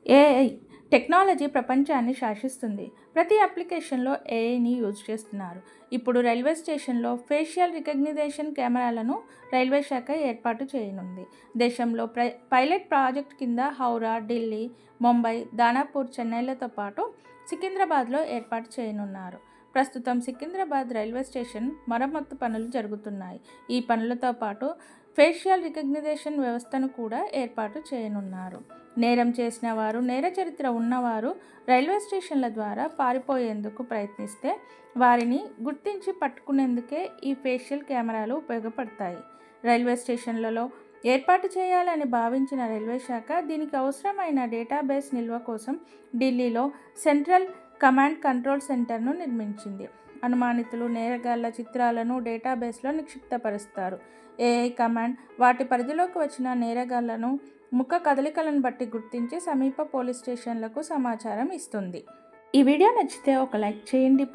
AI technology ప్రపంచాన్ని శాసిస్తుంది. ప్రతి అప్లికేషన్లో ఏఐని యూజ్ చేస్తున్నారు. ఇప్పుడు రైల్వే స్టేషన్లో ఫేషియల్ రికగ్నిషన్ కెమెరాలను రైల్వే శాఖ ఏర్పాటు చేయనుంది. దేశంలో పైలట్ ప్రాజెక్ట్ కింద హౌరా, ఢిల్లీ, ముంబై, దానాపూర్, చెన్నైలతో పాటు సికింద్రాబాద్లో ఏర్పాటు చేయనున్నారు. ప్రస్తుతం సికింద్రాబాద్ రైల్వే స్టేషన్ మరమ్మతు పనులు జరుగుతున్నాయి. ఈ పనులతో పాటు ఫేషియల్ రికగ్నిషన్ వ్యవస్థను కూడా ఏర్పాటు చేయనున్నారు. నేరం చేసిన వారు, నేర చరిత్ర ఉన్నవారు రైల్వే స్టేషన్ల ద్వారా పారిపోయేందుకు ప్రయత్నిస్తే వారిని గుర్తించి పట్టుకునేందుకే ఈ ఫేషియల్ కెమెరాలు ఉపయోగపడతాయి. రైల్వే స్టేషన్లలో ఏర్పాటు చేయాలని భావించిన రైల్వే శాఖ దీనికి అవసరమైన డేటాబేస్ నిల్వ కోసం ఢిల్లీలో సెంట్రల్ కమాండ్ కంట్రోల్ సెంటర్ను నిర్మించింది. అనుమానితులు, నేరగాళ్ల చిత్రాలను డేటాబేస్లో నిక్షిప్తపరుస్తారు. ఏఐ కమాండ్ వాటి పరిధిలోకి వచ్చిన నేరగాళ్లను ముఖ కదలికలను బట్టి గుర్తించి సమీప పోలీస్ స్టేషన్లకు సమాచారం ఇస్తుంది. ఈ వీడియో నచ్చితే ఒక లైక్ చేయండి ప్లీజ్.